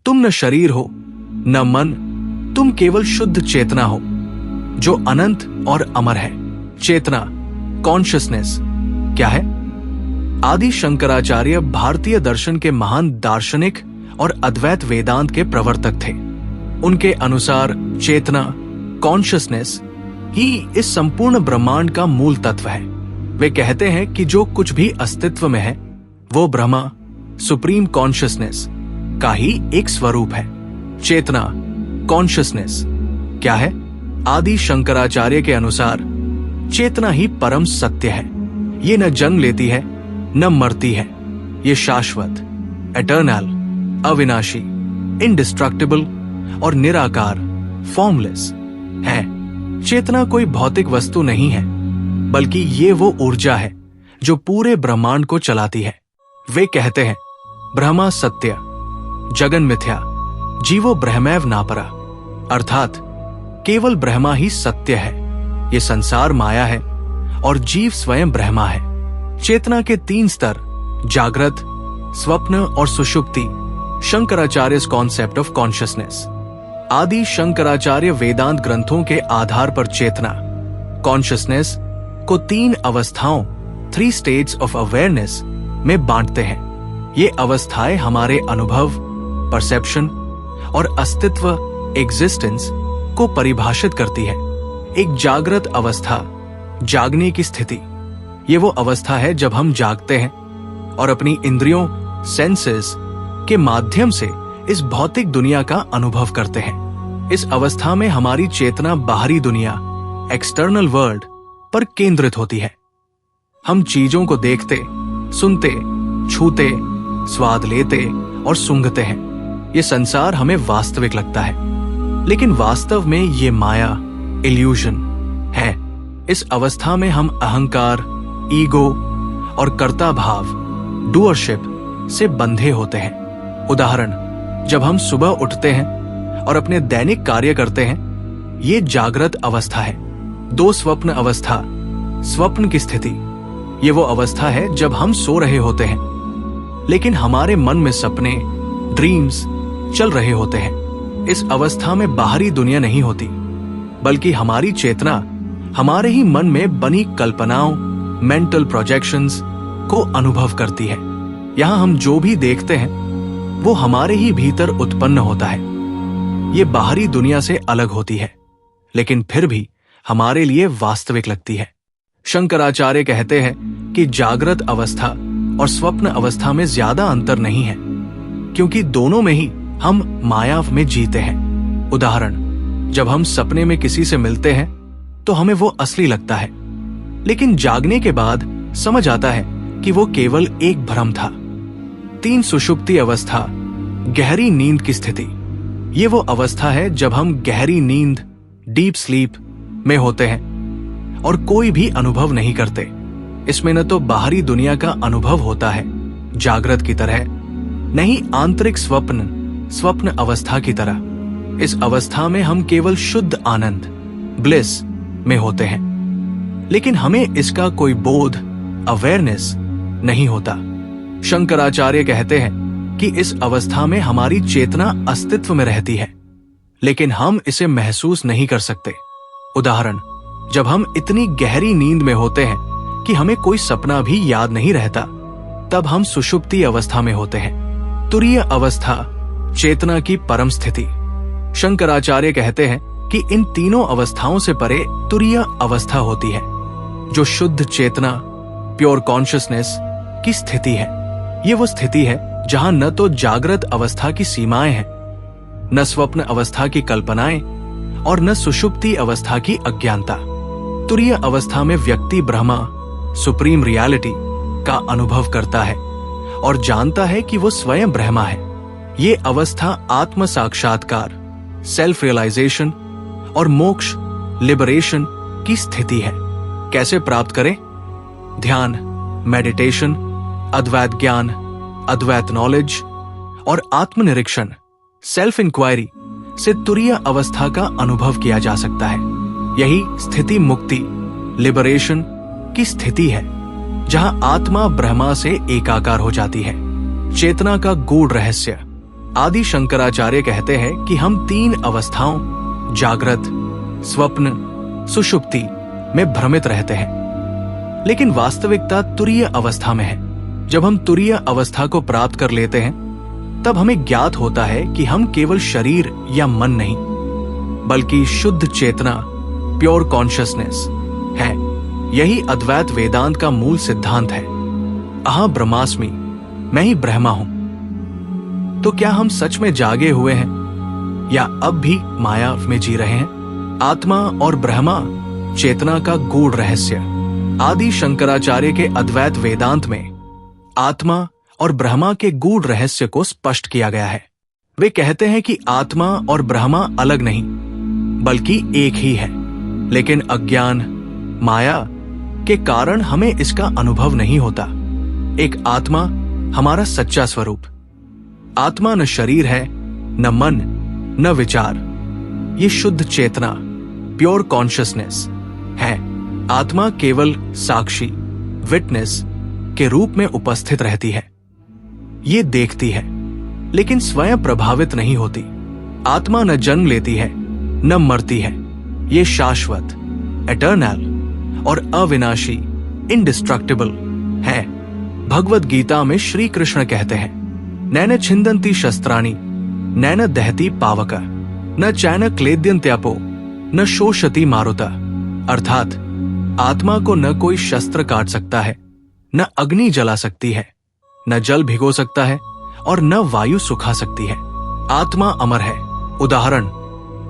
तुम न शरीर हो न मन, तुम केवल शुद्ध चेतना हो जो अनंत और अमर है। चेतना, कॉन्शियसनेस क्या है? आदि शंकराचार्य भारतीय दर्शन के महान दार्शनिक और अद्वैत वेदांत के प्रवर्तक थे। उनके अनुसार चेतना, कॉन्शियसनेस ही इस संपूर्ण ब्रह्मांड का मूल तत्व है। वे कहते हैं कि जो कुछ भी अस्तित्व में है वो ब्रह्मा, सुप्रीम कॉन्शियसनेस का ही एक स्वरूप है। चेतना, कॉन्शियसनेस क्या है? आदि शंकराचार्य के अनुसार चेतना ही परम सत्य है। ये न जन्म लेती है न मरती है। ये शाश्वत, एटर्नल, अविनाशी, इंडिस्ट्रक्टिबल और निराकार, फॉर्मलेस है। चेतना कोई भौतिक वस्तु नहीं है, बल्कि ये वो ऊर्जा है जो पूरे ब्रह्मांड को चलाती है। वे कहते हैं ब्रह्मा सत्य, जगन मिथ्या, जीवो ब्रह्मैव नापरा, अर्थात केवल ब्रह्मा ही सत्य है। ये संसार माया है और जीव स्वयं ब्रह्मा है। चेतना के 3 स्तर, जागृत, स्वप्न और सुषुप्ति, शंकराचार्य's कॉन्सेप्ट ऑफ कॉन्शियसनेस। आदि शंकराचार्य वेदांत ग्रंथों के आधार पर चेतना, कॉन्शियसनेस को 3 अवस्थाओं, 3 स्टेट्स ऑफ अवेयरनेस में बांटते हैं। ये अवस्थाएं हमारे अनुभव, परसेप्शन और अस्तित्व, एग्जिस्टेंस को परिभाषित करती है। एक जागृत अवस्था, जागने की स्थिति, ये वो अवस्था है जब हम जागते हैं और अपनी इंद्रियों, सेंसेस के माध्यम से इस भौतिक दुनिया का अनुभव करते हैं। इस अवस्था में हमारी चेतना बाहरी दुनिया, एक्सटर्नल वर्ल्ड पर केंद्रित होती है। हम चीजों को देखते, सुनते, छूते, स्वाद लेते और सूंघते हैं। ये संसार हमें वास्तविक लगता है, लेकिन वास्तव में ये माया, इल्यूजन है। इस अवस्था में हम अहंकार, ईगो और कर्ता भाव, डूअरशिप से बंधे होते हैं। उदाहरण, जब हम सुबह उठते हैं और अपने दैनिक कार्य करते हैं, ये जागृत अवस्था है। 2 स्वप्न अवस्था, स्वप्न की स्थिति, ये वो अवस्था है जब हम सो रहे होते हैं लेकिन हमारे मन में सपने, ड्रीम्स चल रहे होते हैं। इस अवस्था में बाहरी दुनिया नहीं होती, बल्कि हमारी चेतना हमारे ही मन में बनी कल्पनाओं, मेंटल प्रोजेक्शंस को अनुभव करती है। यहाँ हम जो भी देखते हैं वो हमारे ही भीतर उत्पन्न होता है। ये बाहरी दुनिया से अलग होती है, लेकिन फिर भी हमारे लिए वास्तविक लगती है। शंकराचार्य कहते हैं कि जागृत अवस्था और स्वप्न अवस्था में ज्यादा अंतर नहीं है, क्योंकि दोनों में ही हम माया में जीते हैं। उदाहरण, जब हम सपने में किसी से मिलते हैं तो हमें वो असली लगता है, लेकिन जागने के बाद समझ आता है कि वो केवल एक भ्रम था। 3 सुषुप्ति अवस्था, गहरी नींद की स्थिति, ये वो अवस्था है जब हम गहरी नींद, डीप स्लीप में होते हैं और कोई भी अनुभव नहीं करते। इसमें न तो बाहरी दुनिया का अनुभव होता है जागृत की तरह, न ही आंतरिक स्वप्न अवस्था की तरह। इस अवस्था में हम केवल शुद्ध आनंद, ब्लिस में होते हैं, लेकिन हमें इसका कोई बोध, अवेयरनेस नहीं होता। शंकराचार्य कहते हैं कि इस अवस्था में हमारी चेतना अस्तित्व में रहती है, लेकिन हम इसे महसूस नहीं कर सकते। उदाहरण, जब हम इतनी गहरी नींद में होते हैं कि हमें कोई सपना भी याद नहीं रहता, तब हम सुषुप्ति अवस्था में होते हैं। तुरीय अवस्था, चेतना की परम स्थिति। शंकराचार्य कहते हैं कि इन तीनों अवस्थाओं से परे तुरीय अवस्था होती है, जो शुद्ध चेतना, प्योर कॉन्शियसनेस की स्थिति है। ये वो स्थिति है जहां न तो जागृत अवस्था की सीमाएं हैं, न स्वप्न अवस्था की कल्पनाएं और न सुषुप्ति अवस्था की अज्ञानता। तुरीय अवस्था में व्यक्ति ब्रह्मा, सुप्रीम रियलिटी का अनुभव करता है और जानता है कि वो स्वयं ब्रह्मा है। ये अवस्था आत्म साक्षात्कार, सेल्फ रियलाइजेशन और मोक्ष, लिबरेशन की स्थिति है। कैसे प्राप्त करें? ध्यान, मेडिटेशन, अद्वैत ज्ञान, अद्वैत नॉलेज और आत्मनिरीक्षण, सेल्फ इंक्वायरी से तुरीय अवस्था का अनुभव किया जा सकता है। यही स्थिति मुक्ति, लिबरेशन की स्थिति है, जहां आत्मा ब्रह्मा से एकाकार हो जाती है। चेतना का गूढ़ रहस्य, आदि शंकराचार्य कहते हैं कि हम 3 अवस्थाओं जागृत, स्वप्न, सुषुप्ति में भ्रमित रहते हैं, लेकिन वास्तविकता तुरीय अवस्था में है। जब हम तुरीय अवस्था को प्राप्त कर लेते हैं तब हमें ज्ञात होता है कि हम केवल शरीर या मन नहीं बल्कि शुद्ध चेतना, प्योर कॉन्शियसनेस है। यही अद्वैत वेदांत का मूल सिद्धांत है। अहं ब्रह्मास्मि, मैं ही ब्रह्मा हूं। तो क्या हम सच में जागे हुए हैं या अब भी माया में जी रहे हैं? आत्मा और ब्रह्मा चेतना का गूढ़ रहस्य। आदि शंकराचार्य के अद्वैत वेदांत में आत्मा और ब्रह्मा के गूढ़ रहस्य को स्पष्ट किया गया है। वे कहते हैं कि आत्मा और ब्रह्मा अलग नहीं बल्कि एक ही है, लेकिन अज्ञान, माया के कारण हमें इसका अनुभव नहीं होता। एक आत्मा हमारा सच्चा स्वरूप। आत्मा न शरीर है, न मन, न विचार। ये शुद्ध चेतना, प्योर कॉन्शियसनेस है। आत्मा केवल साक्षी, विटनेस के रूप में उपस्थित रहती है। ये देखती है लेकिन स्वयं प्रभावित नहीं होती। आत्मा न जन्म लेती है न मरती है। ये शाश्वत, एटर्नल और अविनाशी, इंडिस्ट्रक्टिबल है। भगवद गीता में श्री कृष्ण कहते हैं, नैन छिन्दन्ति शस्त्राणि नैन दहति पावक न चैन क्लेद्यन्त्यापो न शोषति मारुता। अर्थात आत्मा को न कोई शस्त्र काट सकता है, न अग्नि जला सकती है, न जल भिगो सकता है और न वायु सुखा सकती है। आत्मा अमर है। उदाहरण,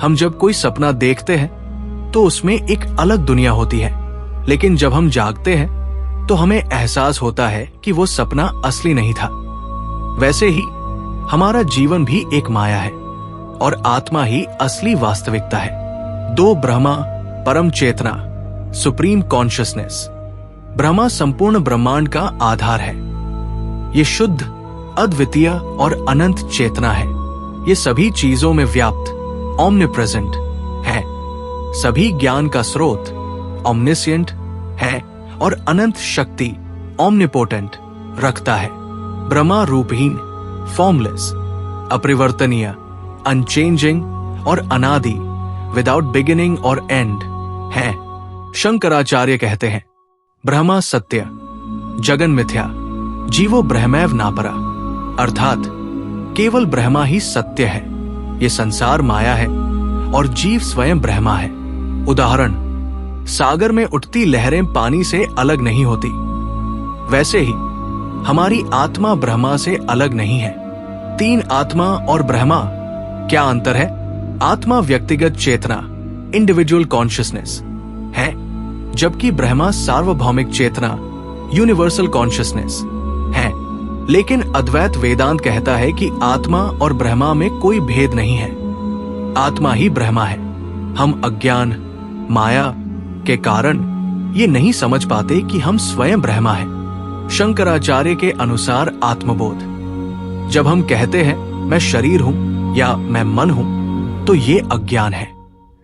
हम जब कोई सपना देखते हैं तो उसमें एक अलग दुनिया होती है, लेकिन जब हम जागते हैं तो हमें एहसास होता है कि वो सपना असली नहीं था। वैसे ही हमारा जीवन भी एक माया है और आत्मा ही असली वास्तविकता है। 2 ब्रह्मा, परम चेतना, सुप्रीम कॉन्शियसनेस। ब्रह्मा संपूर्ण ब्रह्मांड का आधार है। ये शुद्ध, अद्वितीय और अनंत चेतना है। ये सभी चीजों में व्याप्त, ओमनिप्रेजेंट है। सभी ज्ञान का स्रोत, ओमनिसिएंट है और अनंत शक्ति, ओमनिपोटेंट रखता है। ब्रह्मा रूपहीन, फॉर्मलेस, अपरिवर्तनीय, अनचेंजिंग और अनादि, विदाउट बिगिनिंग और एंड है। शंकराचार्य कहते हैं, ब्रह्मा सत्य, जगन मिथ्या, जीवो ब्रह्मैव नापरा। अर्थात केवल ब्रह्मा ही सत्य है। ये संसार माया है और जीव स्वयं ब्रह्मा है। उदाहरण, सागर में उठती लहरें पानी से अलग नहीं होती, वैसे ही हमारी आत्मा ब्रह्मा से अलग नहीं है। 3 आत्मा और ब्रह्मा, क्या अंतर है? आत्मा व्यक्तिगत चेतना, इंडिविजुअल कॉन्शियसनेस है, जबकि ब्रह्मा सार्वभौमिक चेतना, यूनिवर्सल कॉन्शियसनेस है। लेकिन अद्वैत वेदांत कहता है कि आत्मा और ब्रह्मा में कोई भेद नहीं है। आत्मा ही ब्रह्मा है। हम अज्ञान, माया के कारण ये नहीं समझ पाते कि हम स्वयं ब्रह्मा हैं। शंकराचार्य के अनुसार आत्मबोध, जब हम कहते हैं मैं शरीर हूं या मैं मन हूं तो ये अज्ञान है।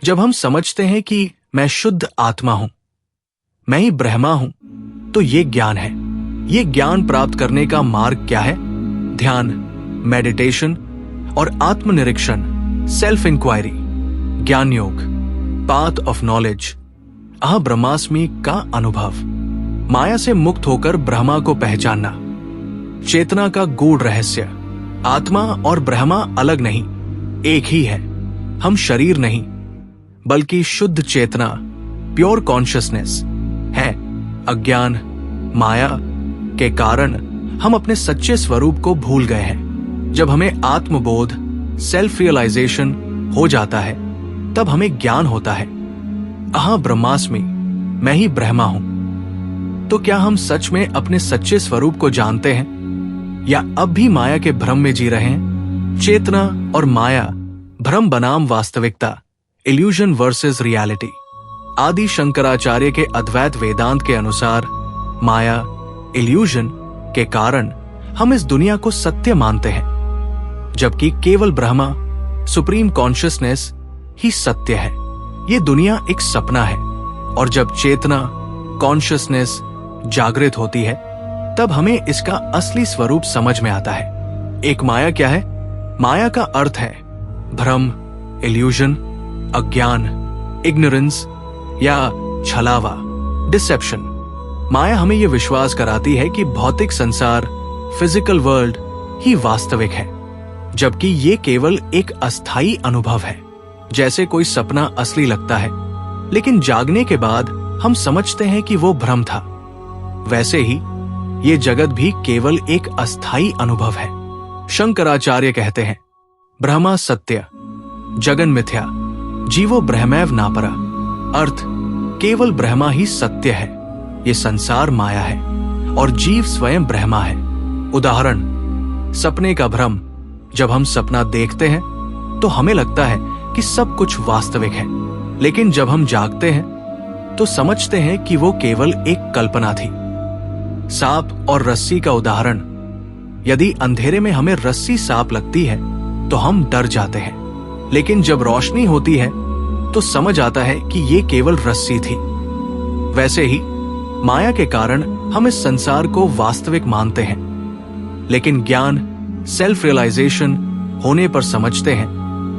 जब हम समझते हैं कि मैं शुद्ध आत्मा हूं, मैं ही ब्रह्मा हूं, तो ये ज्ञान है। ये ज्ञान प्राप्त करने का मार्ग क्या है? ध्यान, मेडिटेशन और आत्मनिरीक्षण, सेल्फ इंक्वायरी, ज्ञान योग, पाथ ऑफ नॉलेज, अहं ब्रह्मास्मि का अनुभव, माया से मुक्त होकर ब्रह्मा को पहचानना, चेतना का गूढ़ रहस्य। आत्मा और ब्रह्मा अलग नहीं, एक ही है। हम शरीर नहीं बल्कि शुद्ध चेतना, प्योर कॉन्शियसनेस है। अज्ञान, माया के कारण हम अपने सच्चे स्वरूप को भूल गए हैं। जब हमें आत्मबोध, सेल्फ रियलाइजेशन हो जाता है तब हमें ज्ञान होता है, अहं ब्रह्मास्मि, मैं ही ब्रह्मा हूं। तो क्या हम सच में अपने सच्चे स्वरूप को जानते हैं या अब भी माया के भ्रम में जी रहे हैं? चेतना और माया, भ्रम बनाम वास्तविकता, इल्यूजन वर्सेस रियलिटी। आदि शंकराचार्य के अद्वैत वेदांत के अनुसार माया, इल्यूजन के कारण हम इस दुनिया को सत्य मानते हैं, जबकि केवल ब्रह्मा, सुप्रीम कॉन्शियसनेस ही सत्य है। ये दुनिया एक सपना है और जब चेतना, कॉन्शियसनेस जागृत होती है तब हमें इसका असली स्वरूप समझ में आता है। एक माया क्या है? माया का अर्थ है भ्रम, इल्यूजन, अज्ञान, इग्नोरेंस या छलावा, डिसेप्शन। माया हमें यह विश्वास कराती है कि भौतिक संसार, फिजिकल वर्ल्ड ही वास्तविक है, जबकि ये केवल एक अस्थायी अनुभव है। जैसे कोई सपना असली लगता है, लेकिन जागने के बाद हम समझते हैं कि वो भ्रम था, वैसे ही ये जगत भी केवल एक अस्थायी अनुभव है। शंकराचार्य कहते हैं, ब्रह्मा सत्य, जगन मिथ्या, जीवो ब्रह्मैव नापरा। अर्थ, केवल ब्रह्मा ही सत्य है, ये संसार माया है और जीव स्वयं ब्रह्मा है। उदाहरण, सपने का भ्रम। जब हम सपना देखते हैं तो हमें लगता है कि सब कुछ वास्तविक है, लेकिन जब हम जागते हैं तो समझते हैं कि वो केवल एक कल्पना थी। सांप और रस्सी का उदाहरण। यदि अंधेरे में हमें रस्सी सांप लगती है तो हम डर जाते हैं, लेकिन जब रोशनी होती है तो समझ आता है कि ये केवल रस्सी थी। वैसे ही माया के कारण हम इस संसार को वास्तविक मानते हैं, लेकिन ज्ञान, सेल्फ रियलाइजेशन होने पर समझते हैं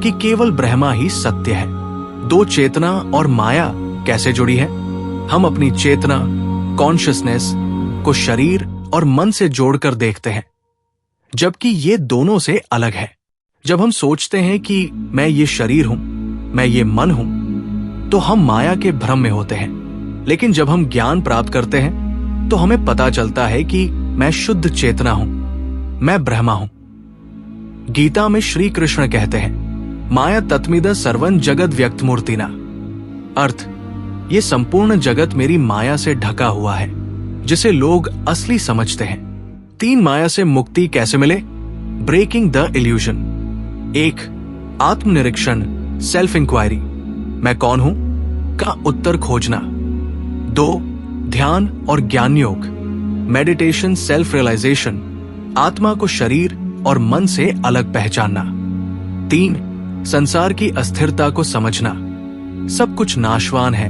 कि केवल ब्रह्मा ही सत्य है। दो चेतना और माया कैसे जुड़ी है? हम अपनी चेतना, कॉन्शियसनेस को शरीर और मन से जोड़कर देखते हैं, जबकि ये दोनों से अलग है। जब हम सोचते हैं कि मैं ये शरीर हूं, मैं ये मन हूं, तो हम माया के भ्रम में होते हैं। लेकिन जब हम ज्ञान प्राप्त करते हैं तो हमें पता चलता है कि मैं शुद्ध चेतना हूं, मैं ब्रह्मा हूं। गीता में श्री कृष्ण कहते हैं, माया तत्मिद सर्वं जगद व्यक्त मूर्तिना। अर्थ, ये संपूर्ण जगत मेरी माया से ढका हुआ है, जिसे लोग असली समझते हैं। 3 माया से मुक्ति कैसे मिले? Breaking the illusion. 1. आत्मनिरीक्षण, सेल्फ इंक्वायरी, मैं कौन हूं का उत्तर खोजना। 2. ध्यान और ज्ञान योग, मेडिटेशन, सेल्फ रियलाइजेशन, आत्मा को शरीर और मन से अलग पहचानना। 3. संसार की अस्थिरता को समझना, सब कुछ नाशवान है,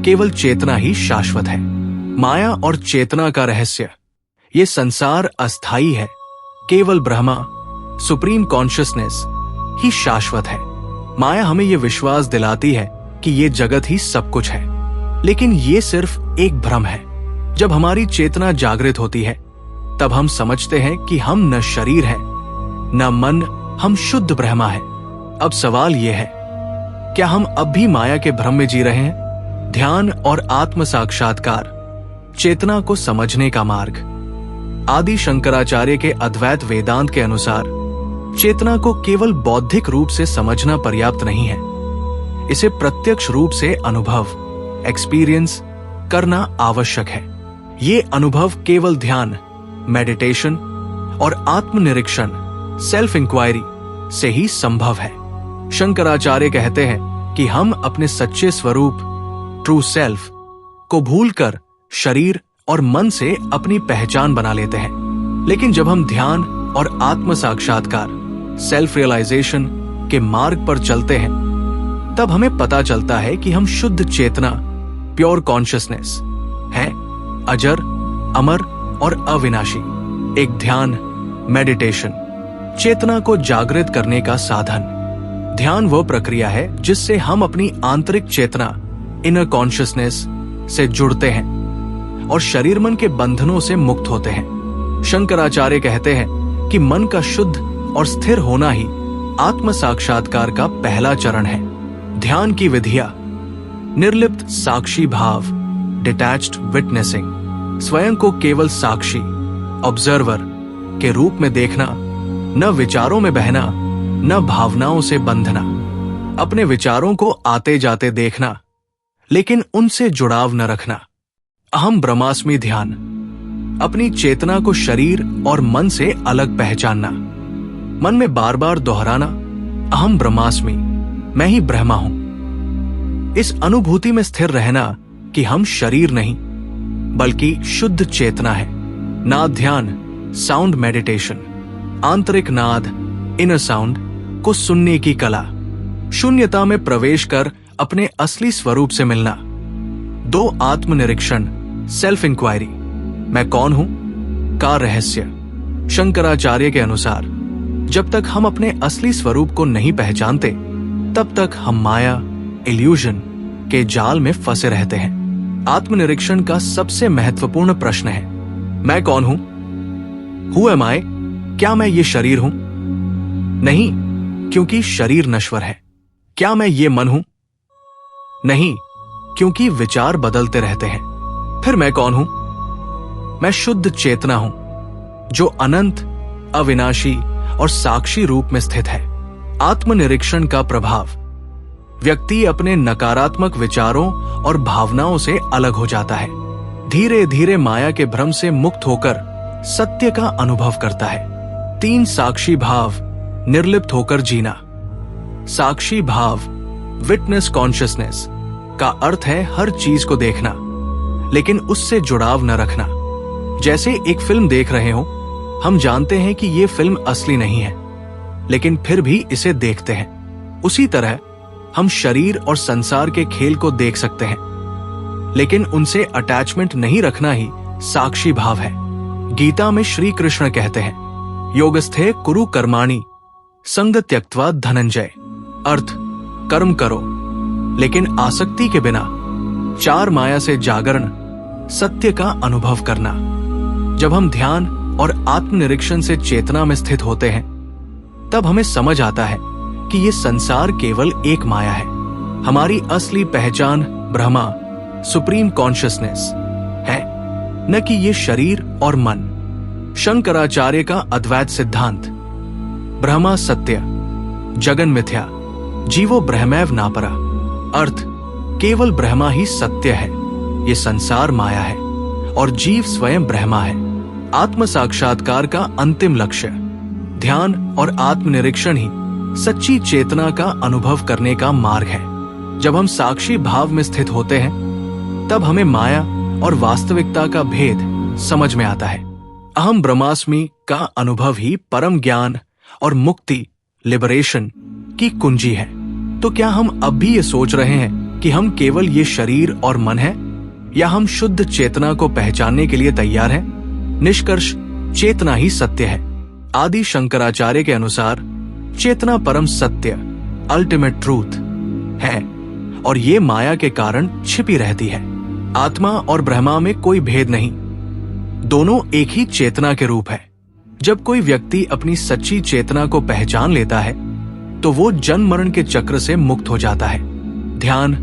केवल चेतना ही शाश्वत है। माया और चेतना का रहस्य, ये संसार अस्थायी है, केवल ब्रह्मा, सुप्रीम कॉन्शियसनेस ही शाश्वत है। माया हमें यह विश्वास दिलाती है कि ये जगत ही सब कुछ है, लेकिन ये सिर्फ एक भ्रम है। जब हमारी चेतना जागृत होती है तब हम समझते हैं कि हम न शरीर हैं, न मन, हम शुद्ध ब्रह्मा है। अब सवाल यह है, क्या हम अब भी माया के भ्रम में जी रहे हैं? ध्यान और आत्म साक्षात्कार, चेतना को समझने का मार्ग। आदि शंकराचार्य के अद्वैत वेदांत के अनुसार चेतना को केवल बौद्धिक रूप से समझना पर्याप्त नहीं है, इसे प्रत्यक्ष रूप से अनुभव, एक्सपीरियंस करना आवश्यक है। ये अनुभव केवल ध्यान, मेडिटेशन और आत्मनिरीक्षण, सेल्फ इंक्वायरी से ही संभव है। शंकराचार्य कहते हैं कि हम अपने सच्चे स्वरूप, ट्रू सेल्फ को भूलकर शरीर और मन से अपनी पहचान बना लेते हैं। लेकिन जब हम ध्यान और आत्म साक्षात्कार, सेल्फ रियलाइजेशन के मार्ग पर चलते हैं, तब हमें पता चलता है कि हम शुद्ध चेतना, प्योर कॉन्शियसनेस है, अजर, अमर और अविनाशी। एक ध्यान, मेडिटेशन, चेतना को जागृत करने का साधन। ध्यान वह प्रक्रिया है जिससे हम अपनी आंतरिक चेतना, इनर कॉन्शियसनेस से जुड़ते हैं और शरीर मन के बंधनों से मुक्त होते हैं। शंकराचार्य कहते हैं कि मन का शुद्ध और स्थिर होना ही आत्म साक्षात्कार का पहला चरण है। ध्यान की विधियां: निर्लिप्त साक्षी भाव, डिटैच्ड विटनेसिंग, स्वयं को केवल साक्षी, ऑब्जर्वर के रूप में देखना, न विचारों में बहना, न भावनाओं से बंधना, अपने विचारों को आते जाते देखना, लेकिन उनसे जुड़ाव न रखना। अहम ब्रह्मास्मि ध्यान, अपनी चेतना को शरीर और मन से अलग पहचानना, मन में बार बार दोहराना, अहम ब्रह्मास्मि, मैं ही ब्रह्मा हूं। इस अनुभूति में स्थिर रहना कि हम शरीर नहीं बल्कि शुद्ध चेतना है। नाद ध्यान, साउंड मेडिटेशन, आंतरिक नाद, इनर साउंड को सुनने की कला, शून्यता में प्रवेश कर अपने असली स्वरूप से मिलना। 2 आत्मनिरीक्षण, सेल्फ इंक्वायरी, मैं कौन हूं का रहस्य। शंकराचार्य के अनुसार जब तक हम अपने असली स्वरूप को नहीं पहचानते, तब तक हम माया, इल्यूजन के जाल में फंसे रहते हैं। आत्मनिरीक्षण का सबसे महत्वपूर्ण प्रश्न है, मैं कौन हूं? हु एम आई? क्या मैं ये शरीर हूं? नहीं, क्योंकि शरीर नश्वर है। क्या मैं ये मन हूं? नहीं, क्योंकि विचार बदलते रहते हैं। फिर मैं कौन हूं? मैं शुद्ध चेतना हूं, जो अनंत, अविनाशी और साक्षी रूप में स्थित है। आत्मनिरीक्षण का प्रभाव, व्यक्ति अपने नकारात्मक विचारों और भावनाओं से अलग हो जाता है। धीरे धीरे माया के भ्रम से मुक्त होकर सत्य का अनुभव करता है। 3 साक्षी भाव निर्लिप्त होकर जीना। साक्षी भाव, विटनेस कॉन्शियसनेस का अर्थ है हर चीज को देखना, लेकिन उससे जुड़ाव न रखना। जैसे एक फिल्म देख रहे हो, हम जानते हैं कि ये फिल्म असली नहीं है, लेकिन फिर भी इसे देखते हैं। उसी तरह हम शरीर और संसार के खेल को देख सकते हैं, लेकिन उनसे अटैचमेंट नहीं रखना ही साक्षी भाव है। गीता में श्री कृष्ण कहते हैं, योगस्थे कुरु कर्माणि संग त्यक्त्वा धनंजय। अर्थ, कर्म करो लेकिन आसक्ति के बिना। 4 माया से जागरण, सत्य का अनुभव करना। जब हम ध्यान और आत्मनिरीक्षण से चेतना में स्थित होते हैं, तब हमें समझ आता है कि ये संसार केवल एक माया है। हमारी असली पहचान ब्रह्मा, सुप्रीम कॉन्शियसनेस है, न कि ये शरीर और मन। शंकराचार्य का अद्वैत सिद्धांत, ब्रह्मा सत्य, जगन मिथ्या, जीवो ब्रह्मैव नापरा। अर्थ, केवल ब्रह्मा ही सत्य है, ये संसार माया है और जीव स्वयं ब्रह्मा है। आत्म साक्षात्कार का अंतिम लक्ष्य, ध्यान और आत्मनिरीक्षण ही सच्ची चेतना का अनुभव करने का मार्ग है। जब हम साक्षी भाव में स्थित होते हैं, तब हमें माया और वास्तविकता का भेद समझ में आता है। अहम ब्रह्मास्मि का अनुभव ही परम ज्ञान और मुक्ति, लिबरेशन की कुंजी है। तो क्या हम अब भी ये सोच रहे हैं कि हम केवल ये शरीर और मन हैं, या हम शुद्ध चेतना को पहचानने के लिए तैयार हैं? निष्कर्ष, चेतना ही सत्य है। आदि शंकराचार्य के अनुसार चेतना परम सत्य, अल्टीमेट ट्रूथ है, और ये माया के कारण छिपी रहती है। आत्मा और ब्रह्मा में कोई भेद नहीं, दोनों एक ही चेतना के रूप है। जब कोई व्यक्ति अपनी सच्ची चेतना को पहचान लेता है, तो वो जन्म मरण के चक्र से मुक्त हो जाता है। ध्यान,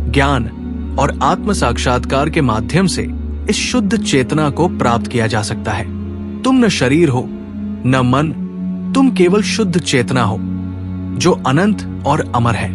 ज्ञान और आत्म साक्षात्कार के माध्यम से इस शुद्ध चेतना को प्राप्त किया जा सकता है। तुम न शरीर हो न मन, तुम केवल शुद्ध चेतना हो, जो अनंत और अमर है।